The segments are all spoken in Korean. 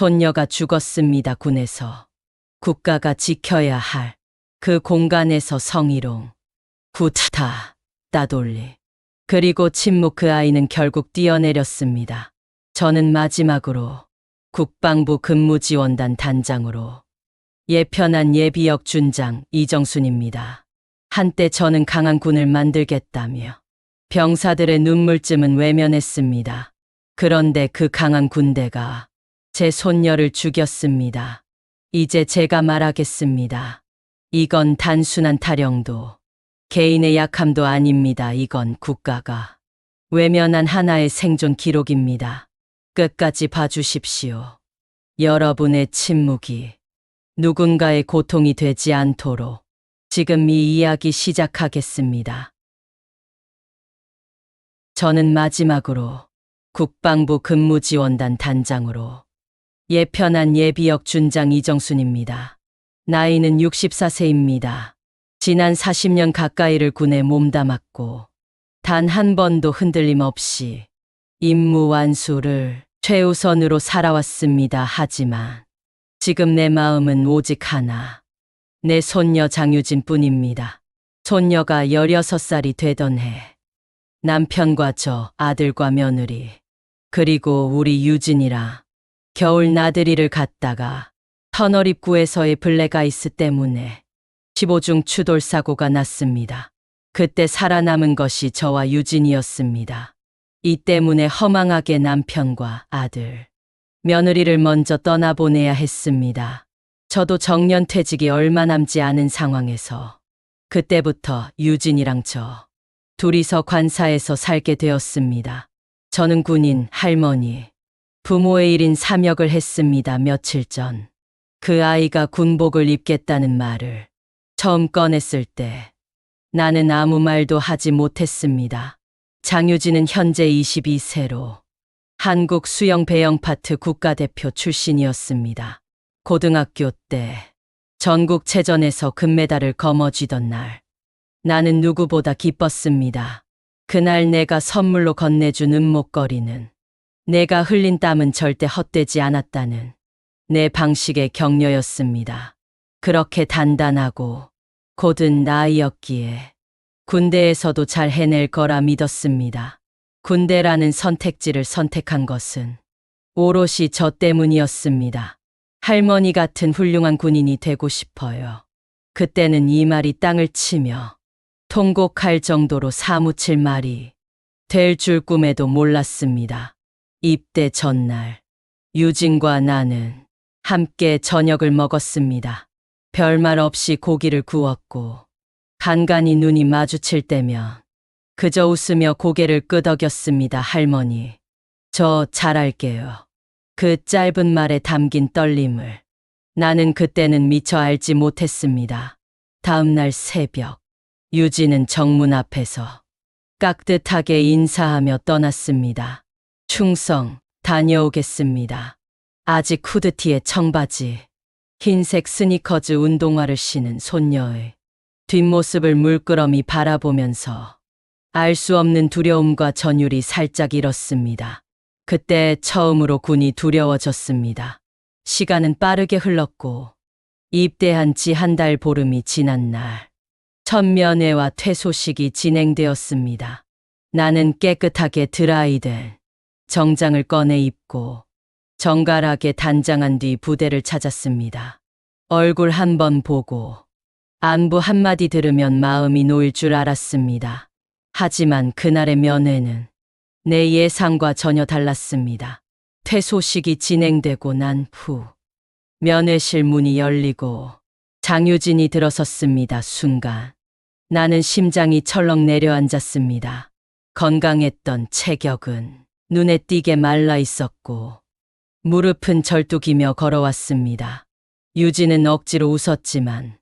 손녀가 죽었습니다. 군에서. 국가가 지켜야 할 그 공간에서 성희롱, 구타, 따돌리. 그리고 침묵. 그 아이는 결국 뛰어내렸습니다. 저는 마지막으로 국방부 근무지원단 단장으로 예편한 예비역 준장 이정순입니다. 한때 저는 강한 군을 만들겠다며 병사들의 눈물쯤은 외면했습니다. 그런데 그 강한 군대가 제 손녀를 죽였습니다. 이제 제가 말하겠습니다. 이건 단순한 타령도 개인의 약함도 아닙니다. 이건 국가가 외면한 하나의 생존 기록입니다. 끝까지 봐주십시오. 여러분의 침묵이 누군가의 고통이 되지 않도록 지금 이 이야기 시작하겠습니다. 저는 마지막으로 국방부 근무지원단 단장으로 예편한 예비역 준장 이정순입니다. 나이는 64세입니다. 지난 40년 가까이를 군에 몸담았고 단 한 번도 흔들림 없이 임무 완수를 최우선으로 살아왔습니다. 하지만 지금 내 마음은 오직 하나, 내 손녀 장유진 뿐입니다. 손녀가 16살이 되던 해 남편과 저, 아들과 며느리, 그리고 우리 유진이랑 겨울 나들이를 갔다가 터널 입구에서의 블랙아이스 때문에 15중 추돌 사고가 났습니다. 그때 살아남은 것이 저와 유진이었습니다. 이 때문에 허망하게 남편과 아들, 며느리를 먼저 떠나보내야 했습니다. 저도 정년퇴직이 얼마 남지 않은 상황에서 그때부터 유진이랑 저 둘이서 관사에서 살게 되었습니다. 저는 군인, 할머니, 부모의 일인 사역을 했습니다. 며칠 전 그 아이가 군복을 입겠다는 말을 처음 꺼냈을 때 나는 아무 말도 하지 못했습니다. 장유진은 현재 22세로 한국 수영 배영 파트 국가대표 출신이었습니다. 고등학교 때 전국체전에서 금메달을 거머쥐던 날 나는 누구보다 기뻤습니다. 그날 내가 선물로 건네준 은목걸이는 내가 흘린 땀은 절대 헛되지 않았다는 내 방식의 격려였습니다. 그렇게 단단하고 고든 나이였기에 군대에서도 잘 해낼 거라 믿었습니다. 군대라는 선택지를 선택한 것은 오롯이 저 때문이었습니다. 할머니 같은 훌륭한 군인이 되고 싶어요. 그때는 이 말이 땅을 치며 통곡할 정도로 사무칠 말이 될 줄 꿈에도 몰랐습니다. 입대 전날 유진과 나는 함께 저녁을 먹었습니다. 별말 없이 고기를 구웠고 간간히 눈이 마주칠 때면 그저 웃으며 고개를 끄덕였습니다. 할머니, 저 잘할게요. 그 짧은 말에 담긴 떨림을 나는 그때는 미처 알지 못했습니다. 다음 날 새벽 유진은 정문 앞에서 깍듯하게 인사하며 떠났습니다. 충성 다녀오겠습니다. 아직 후드티에 청바지, 흰색 스니커즈 운동화를 신은 손녀의 뒷모습을 물끄러미 바라보면서 알 수 없는 두려움과 전율이 살짝 일었습니다. 그때 처음으로 군이 두려워졌습니다. 시간은 빠르게 흘렀고 입대한 지 한 달 보름이 지난 날 첫 면회와 퇴소식이 진행되었습니다. 나는 깨끗하게 드라이된 정장을 꺼내 입고 정갈하게 단장한 뒤 부대를 찾았습니다. 얼굴 한번 보고 안부 한마디 들으면 마음이 놓일 줄 알았습니다. 하지만 그날의 면회는 내 예상과 전혀 달랐습니다. 퇴소식이 진행되고 난 후 면회실 문이 열리고 장유진이 들어섰습니다. 순간 나는 심장이 철렁 내려앉았습니다. 건강했던 체격은 눈에 띄게 말라 있었고 무릎은 절뚝이며 걸어왔습니다. 유진은 억지로 웃었지만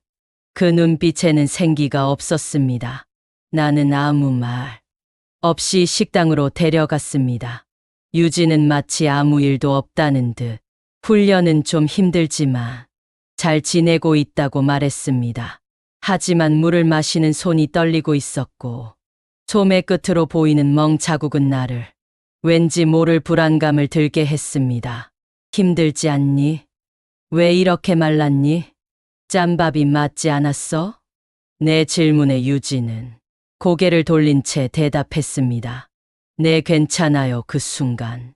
그 눈빛에는 생기가 없었습니다. 나는 아무 말 없이 식당으로 데려갔습니다. 유진은 마치 아무 일도 없다는 듯 훈련은 좀 힘들지만 잘 지내고 있다고 말했습니다. 하지만 물을 마시는 손이 떨리고 있었고 소매 끝으로 보이는 멍 자국은 나를 왠지 모를 불안감을 들게 했습니다. 힘들지 않니? 왜 이렇게 말랐니? 짬밥이 맞지 않았어? 내 질문에 유진은 고개를 돌린 채 대답했습니다. 네, 괜찮아요. 그 순간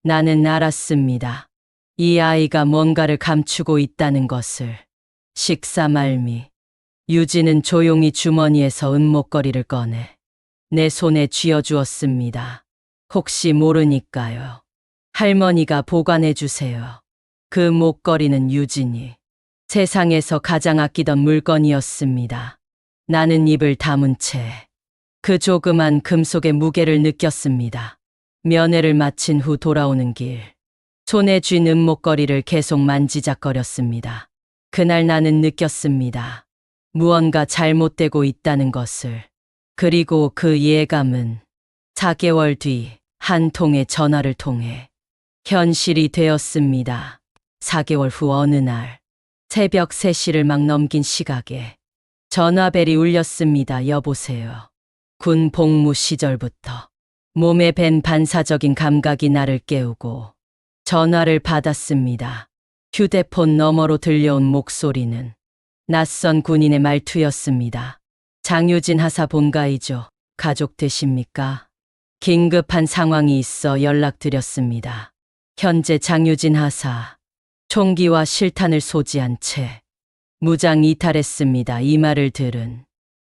나는 알았습니다. 이 아이가 뭔가를 감추고 있다는 것을. 식사 말미. 유진은 조용히 주머니에서 은목걸이를 꺼내 내 손에 쥐어주었습니다. 혹시 모르니까요. 할머니가 보관해 주세요. 그 목걸이는 유진이 세상에서 가장 아끼던 물건이었습니다. 나는 입을 다문 채 그 조그만 금속의 무게를 느꼈습니다. 면회를 마친 후 돌아오는 길, 손에 쥔 은목걸이를 계속 만지작거렸습니다. 그날 나는 느꼈습니다. 무언가 잘못되고 있다는 것을. 그리고 그 예감은 4개월 뒤 한 통의 전화를 통해 현실이 되었습니다. 4개월 후 어느 날 새벽 3시를 막 넘긴 시각에 전화벨이 울렸습니다. 여보세요. 군 복무 시절부터 몸에 밴 반사적인 감각이 나를 깨우고 전화를 받았습니다. 휴대폰 너머로 들려온 목소리는 낯선 군인의 말투였습니다. 장유진 하사 본가이죠. 가족 되십니까? 긴급한 상황이 있어 연락드렸습니다. 현재 장유진 하사 총기와 실탄을 소지한 채 무장 이탈했습니다. 이 말을 들은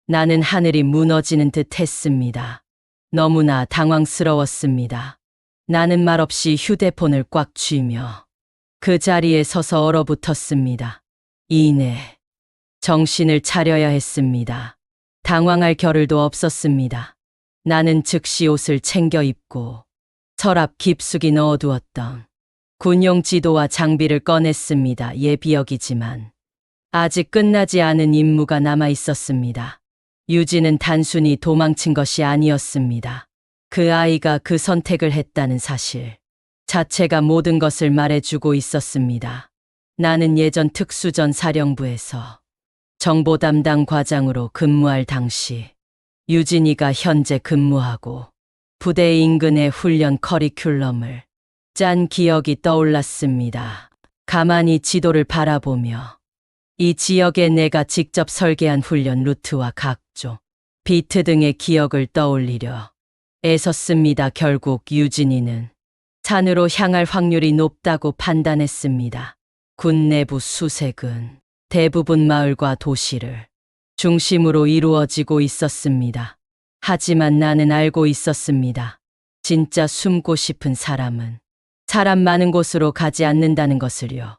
나는 하늘이 무너지는 듯 했습니다. 너무나 당황스러웠습니다. 나는 말없이 휴대폰을 꽉 쥐며 그 자리에 서서 얼어붙었습니다. 이내 정신을 차려야 했습니다. 당황할 겨를도 없었습니다. 나는 즉시 옷을 챙겨 입고 서랍 깊숙이 넣어두었던 군용 지도와 장비를 꺼냈습니다. 예비역이지만 아직 끝나지 않은 임무가 남아 있었습니다. 유진은 단순히 도망친 것이 아니었습니다. 그 아이가 그 선택을 했다는 사실 자체가 모든 것을 말해주고 있었습니다. 나는 예전 특수전 사령부에서 정보 담당 과장으로 근무할 당시 유진이가 현재 근무하고 부대 인근의 훈련 커리큘럼을 짠 기억이 떠올랐습니다. 가만히 지도를 바라보며 이 지역에 내가 직접 설계한 훈련 루트와 각종 비트 등의 기억을 떠올리려 애썼습니다. 결국 유진이는 산으로 향할 확률이 높다고 판단했습니다. 군 내부 수색은 대부분 마을과 도시를 중심으로 이루어지고 있었습니다. 하지만 나는 알고 있었습니다. 진짜 숨고 싶은 사람은 사람 많은 곳으로 가지 않는다는 것을요.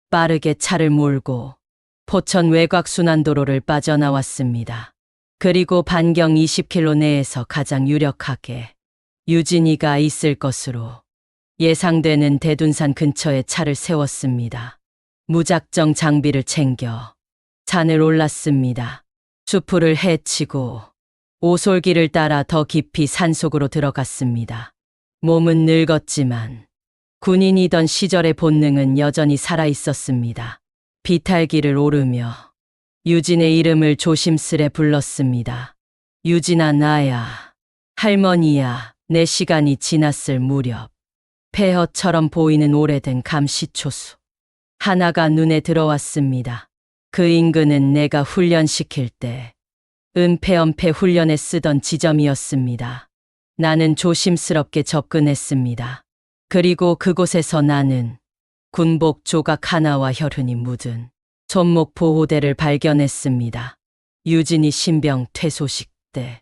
빠르게 차를 몰고 포천 외곽순환도로를 빠져나왔습니다. 그리고 반경 20km 내에서 가장 유력하게 유진이가 있을 것으로 예상되는 대둔산 근처에 차를 세웠습니다. 무작정 장비를 챙겨 산을 올랐습니다. 수풀을 헤치고 오솔길을 따라 더 깊이 산속으로 들어갔습니다. 몸은 늙었지만 군인이던 시절의 본능은 여전히 살아있었습니다. 비탈길을 오르며 유진의 이름을 조심스레 불렀습니다. 유진아, 나야. 할머니야. 내 시간이 지났을 무렵 폐허처럼 보이는 오래된 감시초수 하나가 눈에 들어왔습니다. 그 인근은 내가 훈련시킬 때 은폐엄폐 훈련에 쓰던 지점이었습니다. 나는 조심스럽게 접근했습니다. 그리고 그곳에서 나는 군복 조각 하나와 혈흔이 묻은 손목 보호대를 발견했습니다. 유진이 신병 퇴소식 때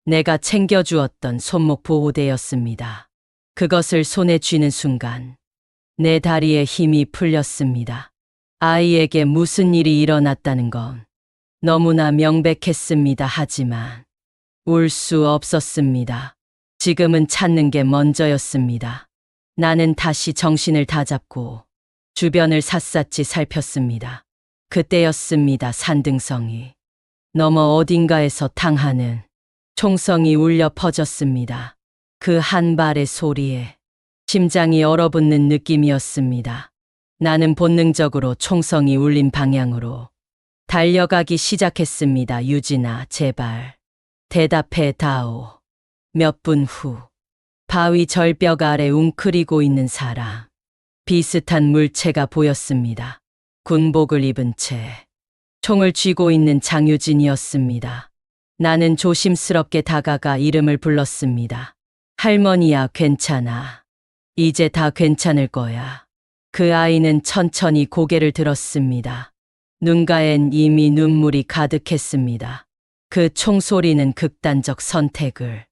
내가 챙겨주었던 손목 보호대였습니다. 그것을 손에 쥐는 순간 내 다리에 힘이 풀렸습니다. 아이에게 무슨 일이 일어났다는 건 너무나 명백했습니다. 하지만 울 수 없었습니다. 지금은 찾는 게 먼저였습니다. 나는 다시 정신을 다잡고 주변을 샅샅이 살폈습니다. 그때였습니다. 산등성이 너머 어딘가에서 탕하는 총성이 울려 퍼졌습니다. 그 한 발의 소리에 심장이 얼어붙는 느낌이었습니다. 나는 본능적으로 총성이 울린 방향으로 달려가기 시작했습니다. 유진아, 제발 대답해 다오. 몇 분 후 바위 절벽 아래 웅크리고 있는 사람. 비슷한 물체가 보였습니다. 군복을 입은 채 총을 쥐고 있는 장유진이었습니다. 나는 조심스럽게 다가가 이름을 불렀습니다. 할머니야, 괜찮아. 이제 다 괜찮을 거야. 그 아이는 천천히 고개를 들었습니다. 눈가엔 이미 눈물이 가득했습니다. 그 총소리는 극단적 선택을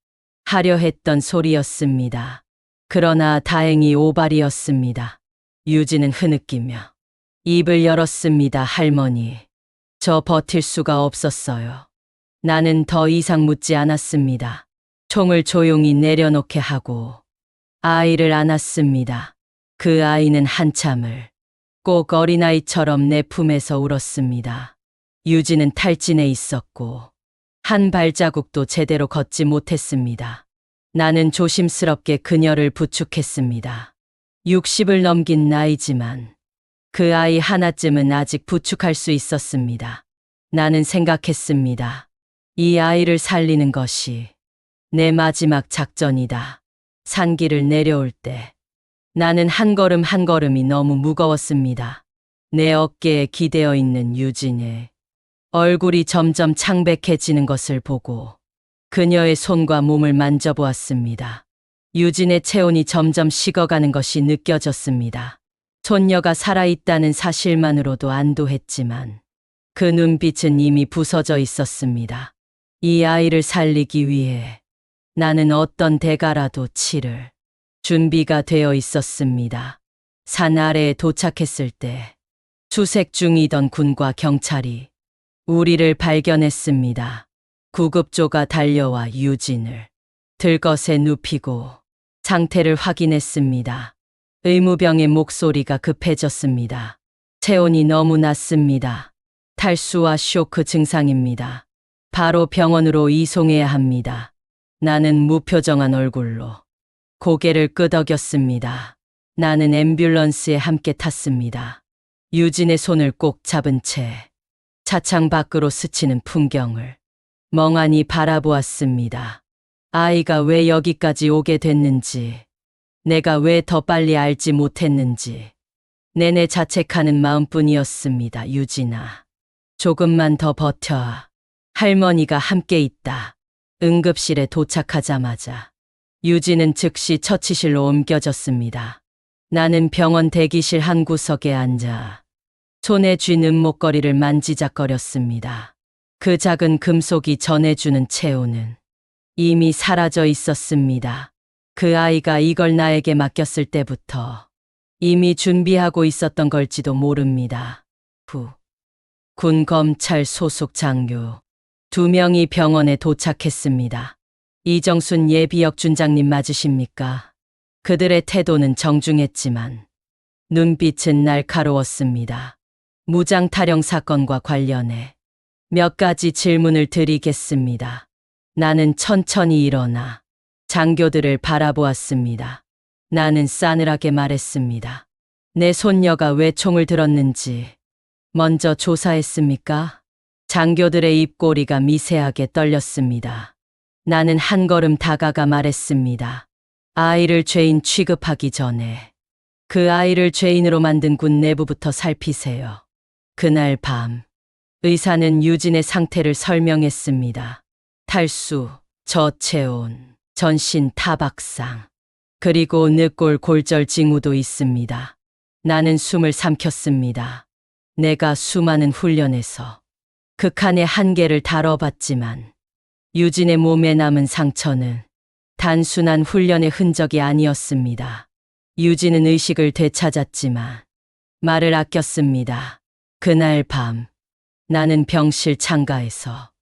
하려 했던 소리였습니다. 그러나 다행히 오발이었습니다. 유진은 흐느끼며 입을 열었습니다. 할머니, 저 버틸 수가 없었어요. 나는 더 이상 묻지 않았습니다. 총을 조용히 내려놓게 하고 아이를 안았습니다. 그 아이는 한참을 꼭 어린아이처럼 내 품에서 울었습니다. 유진은 탈진해 있었고 한 발자국도 제대로 걷지 못했습니다. 나는 조심스럽게 그녀를 부축했습니다. 60을 넘긴 나이지만 그 아이 하나쯤은 아직 부축할 수 있었습니다. 나는 생각했습니다. 이 아이를 살리는 것이 내 마지막 작전이다. 산길을 내려올 때 나는 한 걸음 한 걸음이 너무 무거웠습니다. 내 어깨에 기대어 있는 유진의 얼굴이 점점 창백해지는 것을 보고 그녀의 손과 몸을 만져보았습니다. 유진의 체온이 점점 식어가는 것이 느껴졌습니다. 손녀가 살아있다는 사실만으로도 안도했지만 그 눈빛은 이미 부서져 있었습니다. 이 아이를 살리기 위해 나는 어떤 대가라도 치를 준비가 되어 있었습니다. 산 아래에 도착했을 때 수색 중이던 군과 경찰이 우리를 발견했습니다. 구급조가 달려와 유진을 들것에 눕히고 상태를 확인했습니다. 의무병의 목소리가 급해졌습니다. 체온이 너무 낮습니다. 탈수와 쇼크 증상입니다. 바로 병원으로 이송해야 합니다. 나는 무표정한 얼굴로 고개를 끄덕였습니다. 나는 앰뷸런스에 함께 탔습니다. 유진의 손을 꼭 잡은 채 차창 밖으로 스치는 풍경을 멍하니 바라보았습니다. 아이가 왜 여기까지 오게 됐는지, 내가 왜 더 빨리 알지 못했는지 내내 자책하는 마음뿐이었습니다. 유진아, 조금만 더 버텨. 할머니가 함께 있다. 응급실에 도착하자마자 유진은 즉시 처치실로 옮겨졌습니다. 나는 병원 대기실 한 구석에 앉아 손에 쥐는 목걸이를 만지작거렸습니다. 그 작은 금속이 전해주는 체온은 이미 사라져 있었습니다. 그 아이가 이걸 나에게 맡겼을 때부터 이미 준비하고 있었던 걸지도 모릅니다. 군 검찰 소속 장교 2명이 병원에 도착했습니다. 이정순 예비역 준장님 맞으십니까? 그들의 태도는 정중했지만 눈빛은 날카로웠습니다. 무장 탈영 사건과 관련해 몇 가지 질문을 드리겠습니다. 나는 천천히 일어나 장교들을 바라보았습니다. 나는 싸늘하게 말했습니다. 내 손녀가 왜 총을 들었는지 먼저 조사했습니까? 장교들의 입꼬리가 미세하게 떨렸습니다. 나는 한 걸음 다가가 말했습니다. 아이를 죄인 취급하기 전에 그 아이를 죄인으로 만든 군 내부부터 살피세요. 그날 밤 의사는 유진의 상태를 설명했습니다. 탈수, 저체온, 전신 타박상, 그리고 늑골 골절 징후도 있습니다. 나는 숨을 삼켰습니다. 내가 수많은 훈련에서 극한의 한계를 다뤄봤지만 유진의 몸에 남은 상처는 단순한 훈련의 흔적이 아니었습니다. 유진은 의식을 되찾았지만 말을 아꼈습니다. 그날 밤 나는 병실 창가에서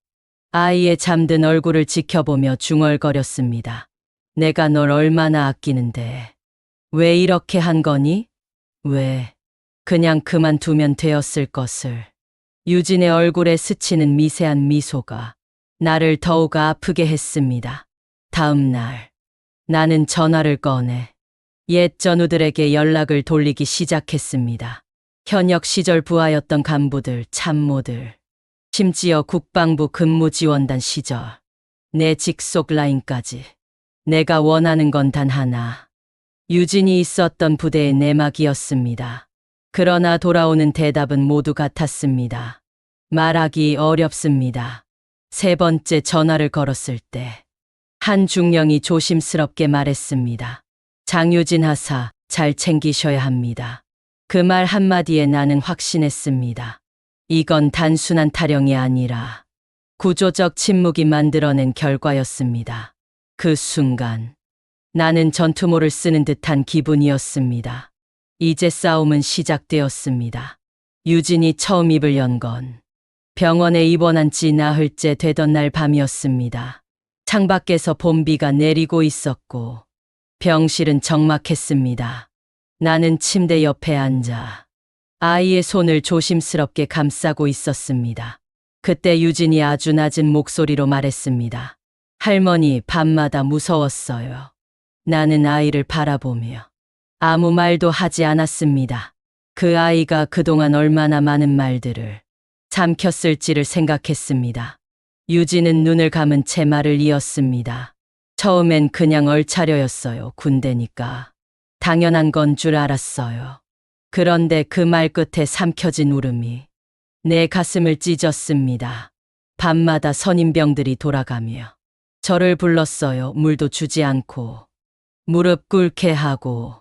아이의 잠든 얼굴을 지켜보며 중얼거렸습니다. 내가 널 얼마나 아끼는데 왜 이렇게 한 거니? 왜 그냥 그만두면 되었을 것을. 유진의 얼굴에 스치는 미세한 미소가 나를 더욱 아프게 했습니다. 다음 날 나는 전화를 꺼내 옛 전우들에게 연락을 돌리기 시작했습니다. 현역 시절 부하였던 간부들, 참모들, 심지어 국방부 근무지원단 시절 내 직속 라인까지. 내가 원하는 건 단 하나. 유진이 있었던 부대의 내막이었습니다. 그러나 돌아오는 대답은 모두 같았습니다. 말하기 어렵습니다. 세 번째 전화를 걸었을 때 한 중령이 조심스럽게 말했습니다. 장유진 하사, 잘 챙기셔야 합니다. 그 말 한마디에 나는 확신했습니다. 이건 단순한 타령이 아니라 구조적 침묵이 만들어낸 결과였습니다. 그 순간 나는 전투모를 쓰는 듯한 기분이었습니다. 이제 싸움은 시작되었습니다. 유진이 처음 입을 연 건 병원에 입원한 지 나흘째 되던 날 밤이었습니다. 창밖에서 봄비가 내리고 있었고 병실은 적막했습니다. 나는 침대 옆에 앉아 아이의 손을 조심스럽게 감싸고 있었습니다. 그때 유진이 아주 낮은 목소리로 말했습니다. 할머니, 밤마다 무서웠어요. 나는 아이를 바라보며 아무 말도 하지 않았습니다. 그 아이가 그동안 얼마나 많은 말들을 삼켰을지를 생각했습니다. 유진은 눈을 감은 채 말을 이었습니다. 처음엔 그냥 얼차려였어요. 군대니까. 당연한 건 줄 알았어요. 그런데 그 말 끝에 삼켜진 울음이 내 가슴을 찢었습니다. 밤마다 선임병들이 돌아가며 저를 불렀어요. 물도 주지 않고 무릎 꿇게 하고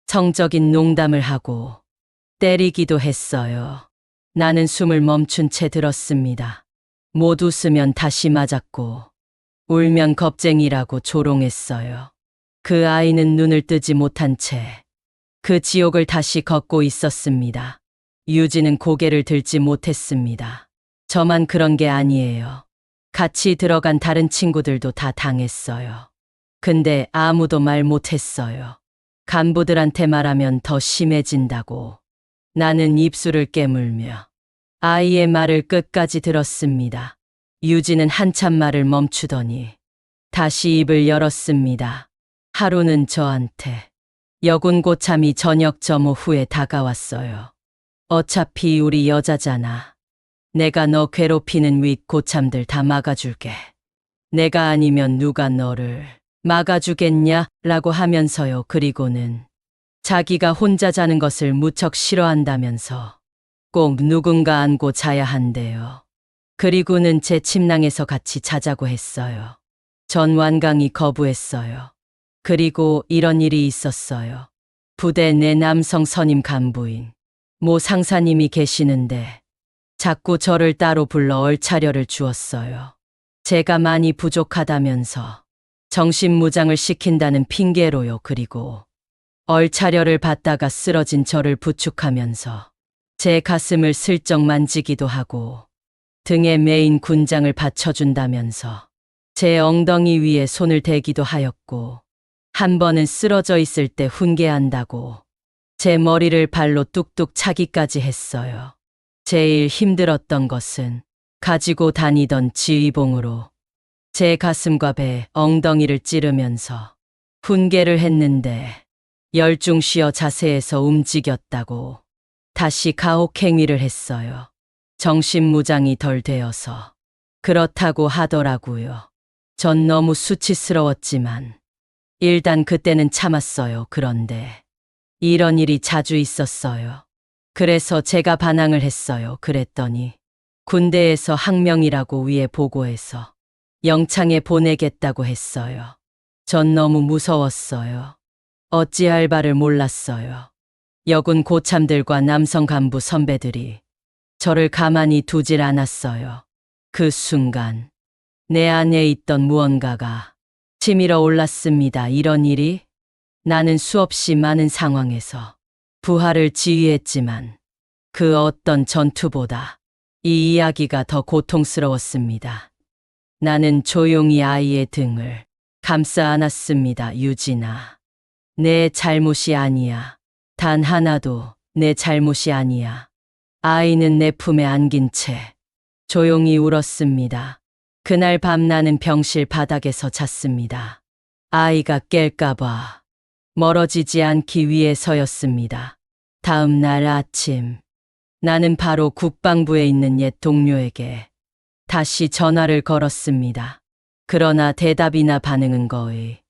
성적인 농담을 하고 때리기도 했어요. 나는 숨을 멈춘 채 들었습니다. 못 웃으면 다시 맞았고 울면 겁쟁이라고 조롱했어요. 그 아이는 눈을 뜨지 못한 채 그 지옥을 다시 걷고 있었습니다. 유진은 고개를 들지 못했습니다. 저만 그런 게 아니에요. 같이 들어간 다른 친구들도 다 당했어요. 근데 아무도 말 못했어요. 간부들한테 말하면 더 심해진다고. 나는 입술을 깨물며 아이의 말을 끝까지 들었습니다. 유진은 한참 말을 멈추더니 다시 입을 열었습니다. 하루는 저한테 여군 고참이 저녁 점호 후에 다가왔어요. 어차피 우리 여자잖아. 내가 너 괴롭히는 윗 고참들 다 막아줄게. 내가 아니면 누가 너를 막아주겠냐? 라고 하면서요. 그리고는 자기가 혼자 자는 것을 무척 싫어한다면서 꼭 누군가 안고 자야 한대요. 그리고는 제 침낭에서 같이 자자고 했어요. 전 완강히 거부했어요. 그리고 이런 일이 있었어요. 부대 내 남성 선임 간부인 모 상사님이 계시는데 자꾸 저를 따로 불러 얼차려를 주었어요. 제가 많이 부족하다면서 정신무장을 시킨다는 핑계로요. 그리고 얼차려를 받다가 쓰러진 저를 부축하면서 제 가슴을 슬쩍 만지기도 하고 등에 메인 군장을 받쳐준다면서 제 엉덩이 위에 손을 대기도 하였고 한 번은 쓰러져 있을 때 훈계한다고 제 머리를 발로 뚝뚝 차기까지 했어요. 제일 힘들었던 것은 가지고 다니던 지휘봉으로 제 가슴과 배, 엉덩이를 찌르면서 훈계를 했는데 열중 쉬어 자세에서 움직였다고 다시 가혹행위를 했어요. 정신무장이 덜 되어서 그렇다고 하더라고요. 전 너무 수치스러웠지만 일단 그때는 참았어요. 그런데 이런 일이 자주 있었어요. 그래서 제가 반항을 했어요. 그랬더니 군대에서 항명이라고 위에 보고해서 영창에 보내겠다고 했어요. 전 너무 무서웠어요. 어찌할 바를 몰랐어요. 여군 고참들과 남성 간부 선배들이 저를 가만히 두질 않았어요. 그 순간 내 안에 있던 무언가가 치밀어 올랐습니다. 이런 일이? 나는 수없이 많은 상황에서 부하를 지휘했지만 그 어떤 전투보다 이 이야기가 더 고통스러웠습니다. 나는 조용히 아이의 등을 감싸 안았습니다. 유진아, 내 잘못이 아니야. 단 하나도 내 잘못이 아니야. 아이는 내 품에 안긴 채 조용히 울었습니다. 그날 밤 나는 병실 바닥에서 잤습니다. 아이가 깰까봐 멀어지지 않기 위해서였습니다. 다음 날 아침 나는 바로 국방부에 있는 옛 동료에게 다시 전화를 걸었습니다. 그러나 대답이나 반응은 거의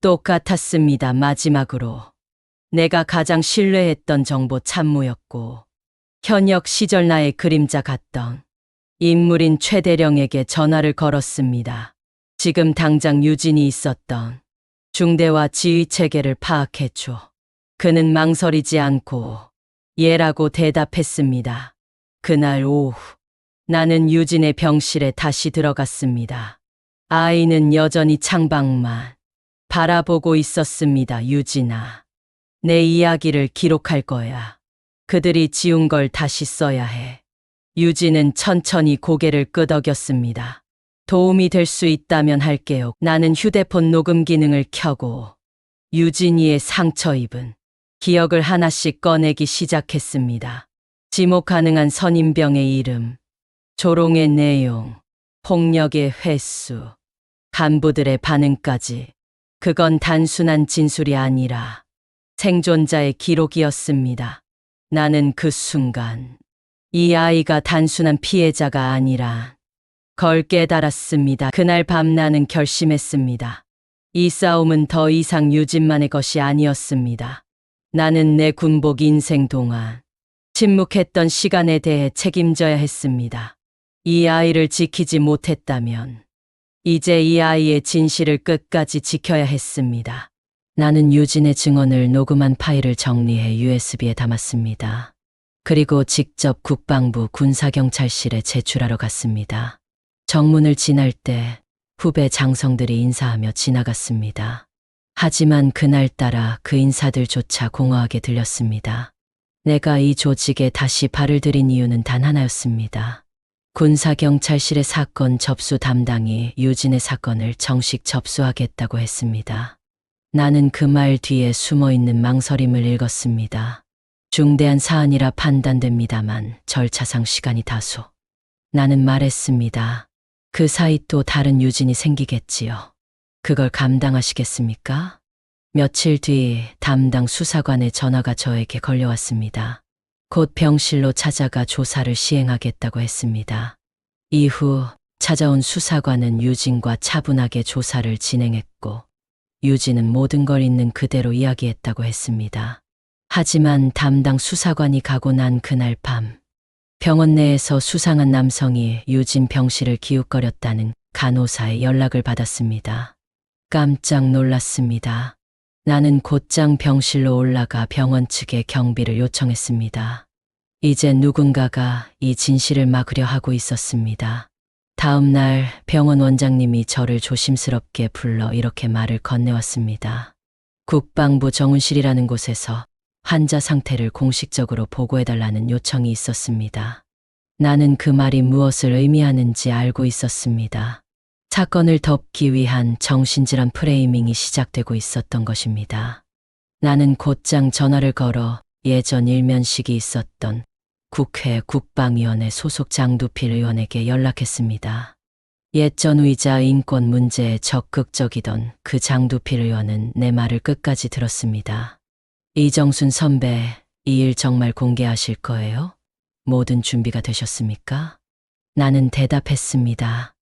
똑같았습니다. 마지막으로. 내가 가장 신뢰했던 정보 참모였고, 현역 시절 나의 그림자 같던 인물인 최대령에게 전화를 걸었습니다. 지금 당장 유진이 있었던 중대와 지휘 체계를 파악해줘. 그는 망설이지 않고 예라고 대답했습니다. 그날 오후, 나는 유진의 병실에 다시 들어갔습니다. 아이는 여전히 창밖만 바라보고 있었습니다. 유진아, 내 이야기를 기록할 거야. 그들이 지운 걸 다시 써야 해. 유진은 천천히 고개를 끄덕였습니다. 도움이 될 수 있다면 할게요. 나는 휴대폰 녹음 기능을 켜고 유진이의 상처 입은 기억을 하나씩 꺼내기 시작했습니다. 지목 가능한 선임병의 이름, 조롱의 내용, 폭력의 횟수, 간부들의 반응까지. 그건 단순한 진술이 아니라 생존자의 기록이었습니다. 나는 그 순간 이 아이가 단순한 피해자가 아니라 걸 깨달았습니다. 그날 밤 나는 결심했습니다. 이 싸움은 더 이상 유진만의 것이 아니었습니다. 나는 내 군복 인생 동안 침묵했던 시간에 대해 책임져야 했습니다. 이 아이를 지키지 못했다면 이제 이 아이의 진실을 끝까지 지켜야 했습니다. 나는 유진의 증언을 녹음한 파일을 정리해 USB에 담았습니다. 그리고 직접 국방부 군사경찰실에 제출하러 갔습니다. 정문을 지날 때 후배 장성들이 인사하며 지나갔습니다. 하지만 그날따라 그 인사들조차 공허하게 들렸습니다. 내가 이 조직에 다시 발을 들인 이유는 단 하나였습니다. 군사경찰실의 사건 접수 담당이 유진의 사건을 정식 접수하겠다고 했습니다. 나는 그 말 뒤에 숨어있는 망설임을 읽었습니다. 중대한 사안이라 판단됩니다만 절차상 시간이 다소. 나는 말했습니다. 그 사이 또 다른 유진이 생기겠지요. 그걸 감당하시겠습니까? 며칠 뒤 담당 수사관의 전화가 저에게 걸려왔습니다. 곧 병실로 찾아가 조사를 시행하겠다고 했습니다. 이후 찾아온 수사관은 유진과 차분하게 조사를 진행했고 유진은 모든 걸 있는 그대로 이야기했다고 했습니다. 하지만 담당 수사관이 가고 난 그날 밤 병원 내에서 수상한 남성이 유진 병실을 기웃거렸다는 간호사의 연락을 받았습니다. 깜짝 놀랐습니다. 나는 곧장 병실로 올라가 병원 측에 경비를 요청했습니다. 이제 누군가가 이 진실을 막으려 하고 있었습니다. 다음 날 병원 원장님이 저를 조심스럽게 불러 이렇게 말을 건네왔습니다. 국방부 정훈실이라는 곳에서 환자 상태를 공식적으로 보고해달라는 요청이 있었습니다. 나는 그 말이 무엇을 의미하는지 알고 있었습니다. 사건을 덮기 위한 정신질환 프레이밍이 시작되고 있었던 것입니다. 나는 곧장 전화를 걸어 예전 일면식이 있었던 국회 국방위원회 소속 장두필 의원에게 연락했습니다. 옛 전우이자 인권 문제에 적극적이던 그 장두필 의원은 내 말을 끝까지 들었습니다. 이정순 선배, 이 일 정말 공개하실 거예요? 모든 준비가 되셨습니까? 나는 대답했습니다.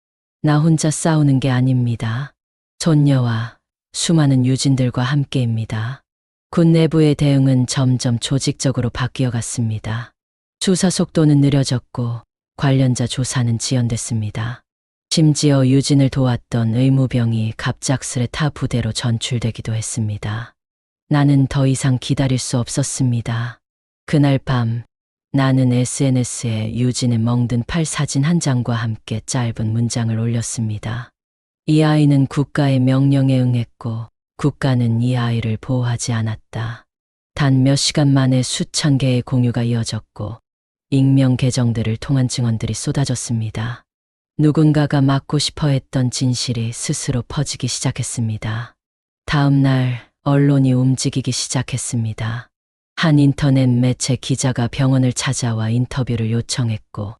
나 혼자 싸우는 게 아닙니다. 손녀와 수많은 유진들과 함께입니다. 군 내부의 대응은 점점 조직적으로 바뀌어 갔습니다. 수사 속도는 느려졌고 관련자 조사는 지연됐습니다. 심지어 유진을 도왔던 의무병이 갑작스레 타 부대로 전출되기도 했습니다. 나는 더 이상 기다릴 수 없었습니다. 그날 밤 나는 SNS에 유진의 멍든 팔 사진 한 장과 함께 짧은 문장을 올렸습니다. 이 아이는 국가의 명령에 응했고 국가는 이 아이를 보호하지 않았다. 단 몇 시간 만에 수천 개의 공유가 이어졌고 익명 계정들을 통한 증언들이 쏟아졌습니다. 누군가가 막고 싶어 했던 진실이 스스로 퍼지기 시작했습니다. 다음 날 언론이 움직이기 시작했습니다. 한 인터넷 매체 기자가 병원을 찾아와 인터뷰를 요청했고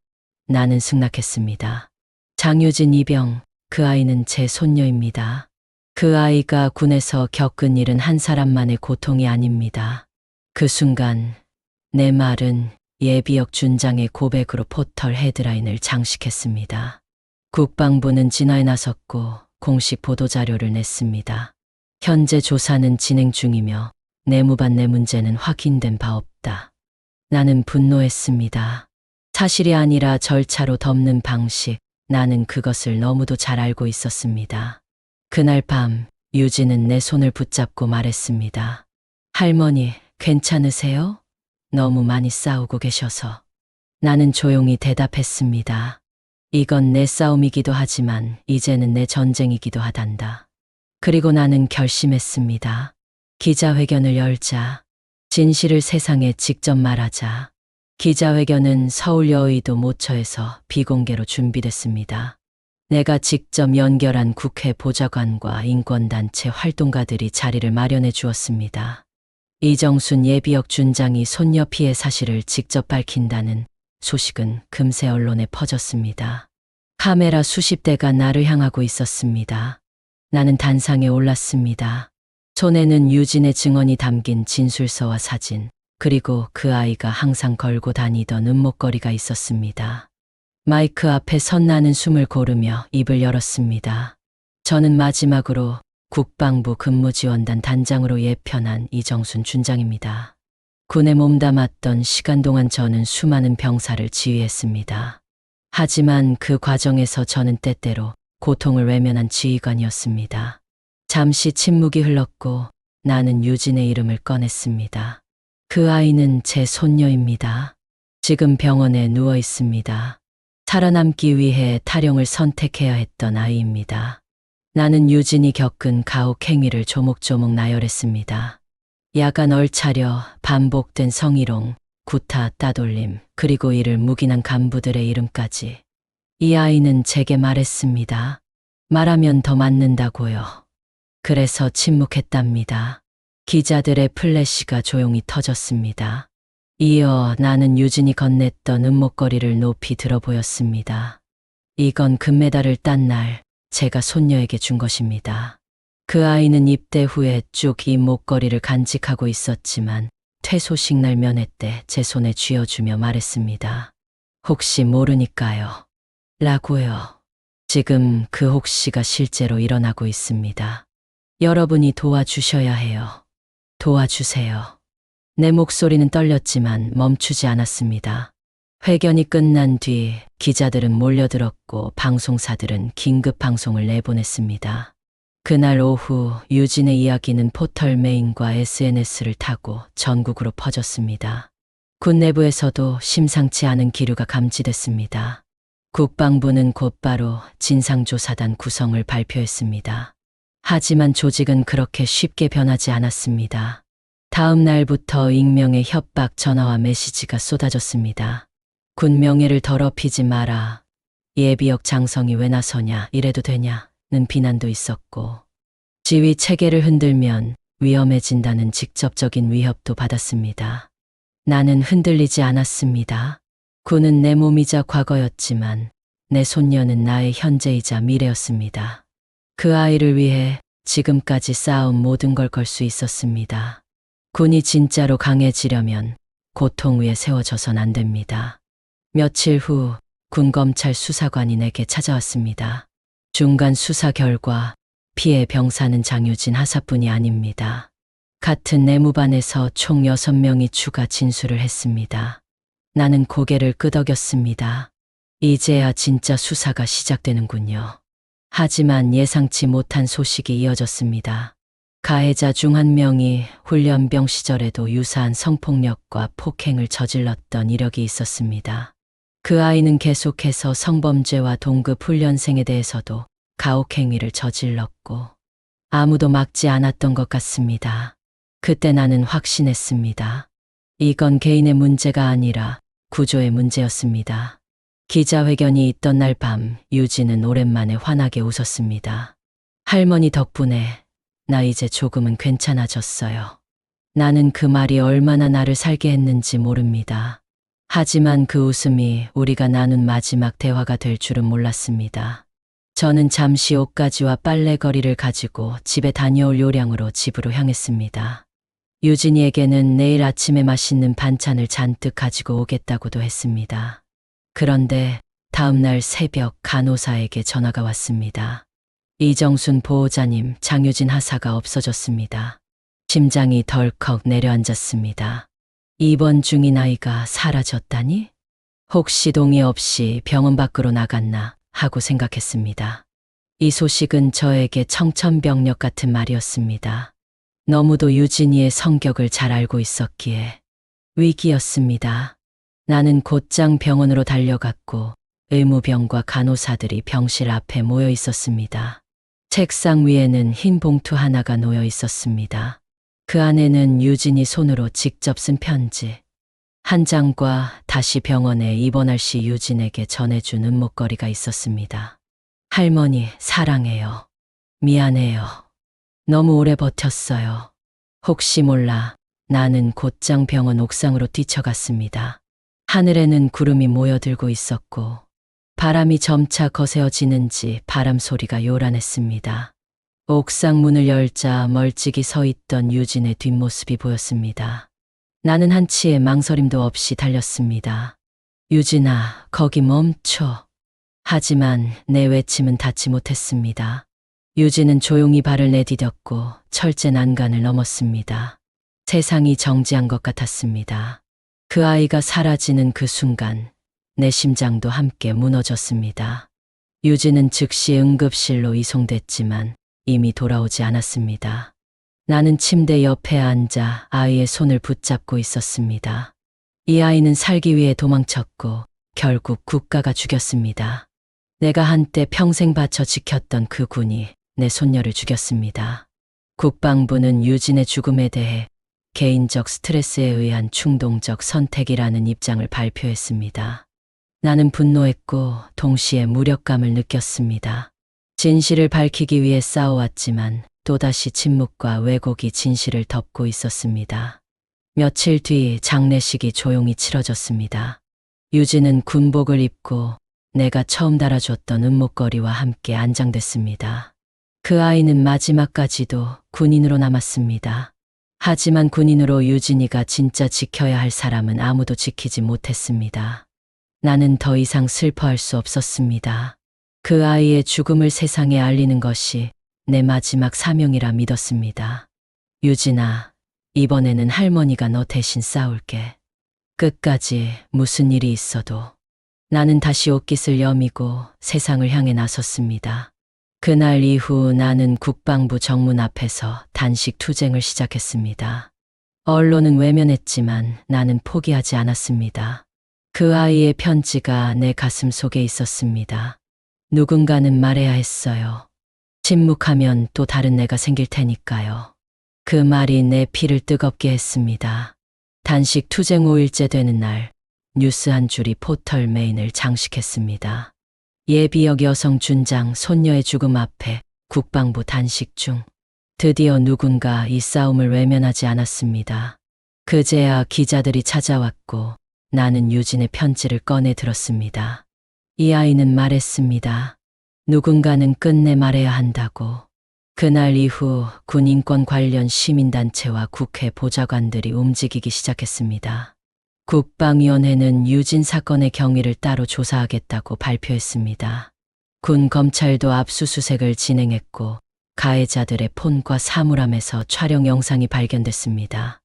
나는 승낙했습니다. 장유진 이병, 그 아이는 제 손녀입니다. 그 아이가 군에서 겪은 일은 한 사람만의 고통이 아닙니다. 그 순간 내 말은 예비역 준장의 고백으로 포털 헤드라인을 장식했습니다. 국방부는 진화에 나섰고 공식 보도자료를 냈습니다. 현재 조사는 진행 중이며 내무반 내 문제는 확인된 바 없다. 나는 분노했습니다. 사실이 아니라 절차로 덮는 방식, 나는 그것을 너무도 잘 알고 있었습니다. 그날 밤 유진은 내 손을 붙잡고 말했습니다. 할머니, 괜찮으세요? 너무 많이 싸우고 계셔서. 나는 조용히 대답했습니다. 이건 내 싸움이기도 하지만 이제는 내 전쟁이기도 하단다. 그리고 나는 결심했습니다. 기자회견을 열자. 진실을 세상에 직접 말하자. 기자회견은 서울 여의도 모처에서 비공개로 준비됐습니다. 내가 직접 연결한 국회 보좌관과 인권단체 활동가들이 자리를 마련해 주었습니다. 이정순 예비역 준장이 손녀 피해 사실을 직접 밝힌다는 소식은 금세 언론에 퍼졌습니다. 카메라 수십 대가 나를 향하고 있었습니다. 나는 단상에 올랐습니다. 손에는 유진의 증언이 담긴 진술서와 사진, 그리고 그 아이가 항상 걸고 다니던 은목걸이가 있었습니다. 마이크 앞에 선 나는 숨을 고르며 입을 열었습니다. 저는 마지막으로 국방부 근무지원단 단장으로 예편한 이정순 준장입니다. 군에 몸담았던 시간 동안 저는 수많은 병사를 지휘했습니다. 하지만 그 과정에서 저는 때때로 고통을 외면한 지휘관이었습니다. 잠시 침묵이 흘렀고 나는 유진의 이름을 꺼냈습니다. 그 아이는 제 손녀입니다. 지금 병원에 누워 있습니다. 살아남기 위해 탈영을 선택해야 했던 아이입니다. 나는 유진이 겪은 가혹 행위를 조목조목 나열했습니다. 야간 얼차려, 반복된 성희롱, 구타, 따돌림, 그리고 이를 묵인한 간부들의 이름까지. 이 아이는 제게 말했습니다. 말하면 더 맞는다고요. 그래서 침묵했답니다. 기자들의 플래시가 조용히 터졌습니다. 이어 나는 유진이 건넸던 은목걸이를 높이 들어 보였습니다. 이건 금메달을 딴 날 제가 손녀에게 준 것입니다. 그 아이는 입대 후에 쭉 이 목걸이를 간직하고 있었지만 퇴소식 날 면회 때 제 손에 쥐어주며 말했습니다. 혹시 모르니까요. 라고요. 지금 그 혹시가 실제로 일어나고 있습니다. 여러분이 도와주셔야 해요. 도와주세요. 내 목소리는 떨렸지만 멈추지 않았습니다. 회견이 끝난 뒤 기자들은 몰려들었고 방송사들은 긴급 방송을 내보냈습니다. 그날 오후 유진의 이야기는 포털 메인과 SNS를 타고 전국으로 퍼졌습니다. 군 내부에서도 심상치 않은 기류가 감지됐습니다. 국방부는 곧바로 진상조사단 구성을 발표했습니다. 하지만 조직은 그렇게 쉽게 변하지 않았습니다. 다음 날부터 익명의 협박 전화와 메시지가 쏟아졌습니다. 군 명예를 더럽히지 마라. 예비역 장성이 왜 나서냐, 이래도 되냐는 비난도 있었고, 지휘 체계를 흔들면 위험해진다는 직접적인 위협도 받았습니다. 나는 흔들리지 않았습니다. 군은 내 몸이자 과거였지만 내 손녀는 나의 현재이자 미래였습니다. 그 아이를 위해 지금까지 쌓아온 모든 걸 걸 수 있었습니다. 군이 진짜로 강해지려면 고통 위에 세워져선 안 됩니다. 며칠 후 군검찰 수사관이 내게 찾아왔습니다. 중간 수사 결과 피해 병사는 장유진 하사뿐이 아닙니다. 같은 내무반에서 총 6명이 추가 진술을 했습니다. 나는 고개를 끄덕였습니다. 이제야 진짜 수사가 시작되는군요. 하지만 예상치 못한 소식이 이어졌습니다. 가해자 중 한 명이 훈련병 시절에도 유사한 성폭력과 폭행을 저질렀던 이력이 있었습니다. 그 아이는 계속해서 성범죄와 동급 훈련생에 대해서도 가혹행위를 저질렀고 아무도 막지 않았던 것 같습니다. 그때 나는 확신했습니다. 이건 개인의 문제가 아니라 구조의 문제였습니다. 기자회견이 있던 날 밤 유진은 오랜만에 환하게 웃었습니다. 할머니 덕분에 나 이제 조금은 괜찮아졌어요. 나는 그 말이 얼마나 나를 살게 했는지 모릅니다. 하지만 그 웃음이 우리가 나눈 마지막 대화가 될 줄은 몰랐습니다. 저는 잠시 옷가지와 빨래거리를 가지고 집에 다녀올 요량으로 집으로 향했습니다. 유진이에게는 내일 아침에 맛있는 반찬을 잔뜩 가지고 오겠다고도 했습니다. 그런데 다음 날 새벽 간호사에게 전화가 왔습니다. 이정순 보호자님, 장유진 하사가 없어졌습니다. 심장이 덜컥 내려앉았습니다. 입원 중인 아이가 사라졌다니? 혹시 동의 없이 병원 밖으로 나갔나 하고 생각했습니다. 이 소식은 저에게 청천벽력 같은 말이었습니다. 너무도 유진이의 성격을 잘 알고 있었기에 위기였습니다. 나는 곧장 병원으로 달려갔고 의무병과 간호사들이 병실 앞에 모여 있었습니다. 책상 위에는 흰 봉투 하나가 놓여 있었습니다. 그 안에는 유진이 손으로 직접 쓴 편지 한 장과 다시 병원에 입원할 시 유진에게 전해준 은목걸이가 있었습니다. 할머니, 사랑해요. 미안해요. 너무 오래 버텼어요. 혹시 몰라. 나는 곧장 병원 옥상으로 뛰쳐갔습니다. 하늘에는 구름이 모여들고 있었고 바람이 점차 거세어지는지 바람 소리가 요란했습니다. 옥상 문을 열자 멀찍이 서 있던 유진의 뒷모습이 보였습니다. 나는 한치의 망설임도 없이 달렸습니다. 유진아, 거기 멈춰. 하지만 내 외침은 닿지 못했습니다. 유진은 조용히 발을 내디뎠고 철제 난간을 넘었습니다. 세상이 정지한 것 같았습니다. 그 아이가 사라지는 그 순간 내 심장도 함께 무너졌습니다. 유진은 즉시 응급실로 이송됐지만 이미 돌아오지 않았습니다. 나는 침대 옆에 앉아 아이의 손을 붙잡고 있었습니다. 이 아이는 살기 위해 도망쳤고 결국 국가가 죽였습니다. 내가 한때 평생 바쳐 지켰던 그 군이 내 손녀를 죽였습니다. 국방부는 유진의 죽음에 대해 개인적 스트레스에 의한 충동적 선택이라는 입장을 발표했습니다. 나는 분노했고 동시에 무력감을 느꼈습니다. 진실을 밝히기 위해 싸워왔지만 또다시 침묵과 왜곡이 진실을 덮고 있었습니다. 며칠 뒤 장례식이 조용히 치러졌습니다. 유진은 군복을 입고 내가 처음 달아줬던 은목걸이와 함께 안장됐습니다. 그 아이는 마지막까지도 군인으로 남았습니다. 하지만 군인으로 유진이가 진짜 지켜야 할 사람은 아무도 지키지 못했습니다. 나는 더 이상 슬퍼할 수 없었습니다. 그 아이의 죽음을 세상에 알리는 것이 내 마지막 사명이라 믿었습니다. 유진아, 이번에는 할머니가 너 대신 싸울게. 끝까지 무슨 일이 있어도. 나는 다시 옷깃을 여미고 세상을 향해 나섰습니다. 그날 이후 나는 국방부 정문 앞에서 단식 투쟁을 시작했습니다. 언론은 외면했지만 나는 포기하지 않았습니다. 그 아이의 편지가 내 가슴 속에 있었습니다. 누군가는 말해야 했어요. 침묵하면 또 다른 내가 생길 테니까요. 그 말이 내 피를 뜨겁게 했습니다. 단식 투쟁 5일째 되는 날, 뉴스 한 줄이 포털 메인을 장식했습니다. 예비역 여성 준장 손녀의 죽음 앞에 국방부 단식 중. 드디어 누군가 이 싸움을 외면하지 않았습니다. 그제야 기자들이 찾아왔고 나는 유진의 편지를 꺼내 들었습니다. 이 아이는 말했습니다. 누군가는 끝내 말해야 한다고. 그날 이후 군 인권 관련 시민단체와 국회 보좌관들이 움직이기 시작했습니다. 국방위원회는 유진 사건의 경위를 따로 조사하겠다고 발표했습니다. 군 검찰도 압수수색을 진행했고 가해자들의 폰과 사물함에서 촬영 영상이 발견됐습니다.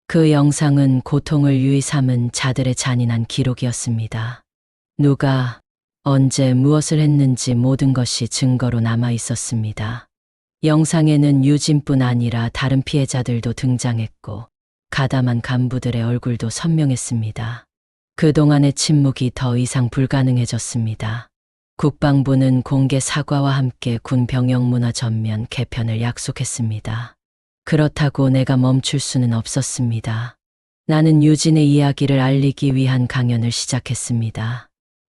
그 영상은 고통을 유의 삼은 자들의 잔인한 기록이었습니다. 누가 언제 무엇을 했는지 모든 것이 증거로 남아 있었습니다. 영상에는 유진뿐 아니라 다른 피해자들도 등장했고 가담한 간부들의 얼굴도 선명했습니다. 그동안의 침묵이 더 이상 불가능해졌습니다. 국방부는 공개 사과와 함께 군 병영 문화 전면 개편을 약속했습니다. 그렇다고 내가 멈출 수는 없었습니다. 나는 유진의 이야기를 알리기 위한 강연을 시작했습니다.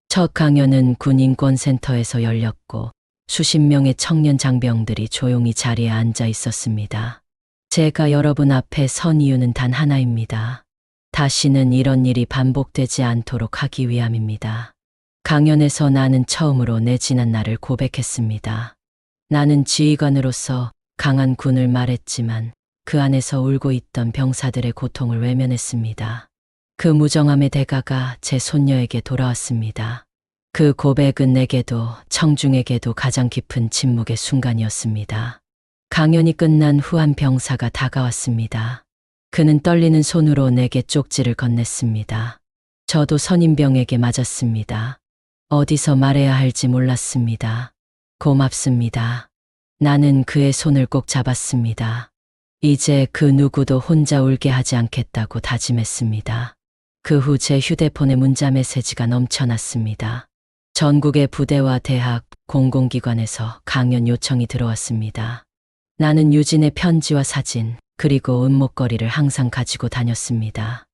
첫 강연은 군인권센터에서 열렸고 수십 명의 청년 장병들이 조용히 자리에 앉아 있었습니다. 제가 여러분 앞에 선 이유는 단 하나입니다. 다시는 이런 일이 반복되지 않도록 하기 위함입니다. 강연에서 나는 처음으로 내 지난 날을 고백했습니다. 나는 지휘관으로서 강한 군을 말했지만 그 안에서 울고 있던 병사들의 고통을 외면했습니다. 그 무정함의 대가가 제 손녀에게 돌아왔습니다. 그 고백은 내게도 청중에게도 가장 깊은 침묵의 순간이었습니다. 강연이 끝난 후 한 병사가 다가왔습니다. 그는 떨리는 손으로 내게 쪽지를 건넸습니다. 저도 선임병에게 맞았습니다. 어디서 말해야 할지 몰랐습니다. 고맙습니다. 나는 그의 손을 꼭 잡았습니다. 이제 그 누구도 혼자 울게 하지 않겠다고 다짐했습니다. 그 후 제 휴대폰에 문자 메시지가 넘쳐났습니다. 전국의 부대와 대학, 공공기관에서 강연 요청이 들어왔습니다. 나는 유진의 편지와 사진, 그리고 은목걸이를 항상 가지고 다녔습니다.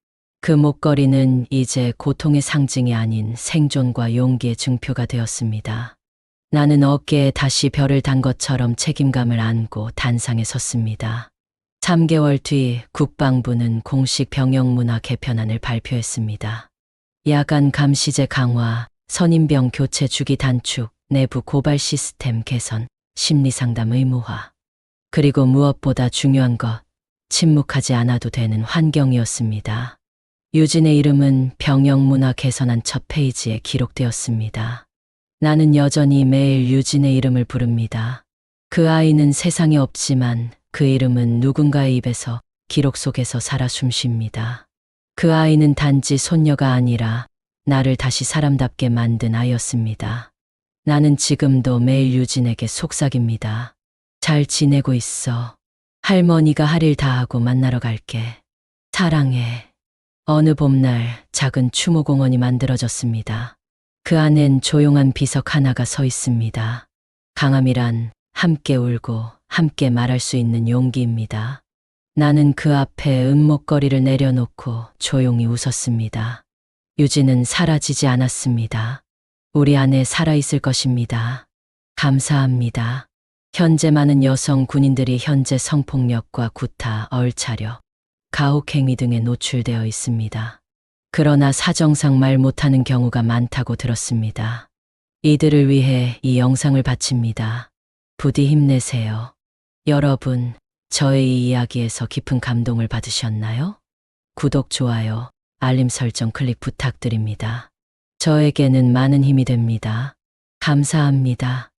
그 목걸이는 이제 고통의 상징이 아닌 생존과 용기의 증표가 되었습니다. 나는 어깨에 다시 별을 단 것처럼 책임감을 안고 단상에 섰습니다. 3개월 뒤 국방부는 공식 병영문화 개편안을 발표했습니다. 야간 감시제 강화, 선임병 교체 주기 단축, 내부 고발 시스템 개선, 심리상담 의무화. 그리고 무엇보다 중요한 것, 침묵하지 않아도 되는 환경이었습니다. 유진의 이름은 병영문화 개선안 첫 페이지에 기록되었습니다. 나는 여전히 매일 유진의 이름을 부릅니다. 그 아이는 세상에 없지만 그 이름은 누군가의 입에서 기록 속에서 살아 숨쉽니다. 그 아이는 단지 손녀가 아니라 나를 다시 사람답게 만든 아이였습니다. 나는 지금도 매일 유진에게 속삭입니다. 잘 지내고 있어. 할머니가 할 일 다 하고 만나러 갈게. 사랑해. 어느 봄날 작은 추모공원이 만들어졌습니다. 그 안엔 조용한 비석 하나가 서 있습니다. 강함이란 함께 울고 함께 말할 수 있는 용기입니다. 나는 그 앞에 은목걸이를 내려놓고 조용히 웃었습니다. 유진은 사라지지 않았습니다. 우리 안에 살아있을 것입니다. 감사합니다. 현재 많은 여성 군인들이 현재 성폭력과 구타, 얼차려, 가혹행위 등에 노출되어 있습니다. 그러나 사정상 말 못하는 경우가 많다고 들었습니다. 이들을 위해 이 영상을 바칩니다. 부디 힘내세요. 여러분, 저의 이 이야기에서 깊은 감동을 받으셨나요? 구독, 좋아요, 알림 설정 클릭 부탁드립니다. 저에게는 많은 힘이 됩니다. 감사합니다.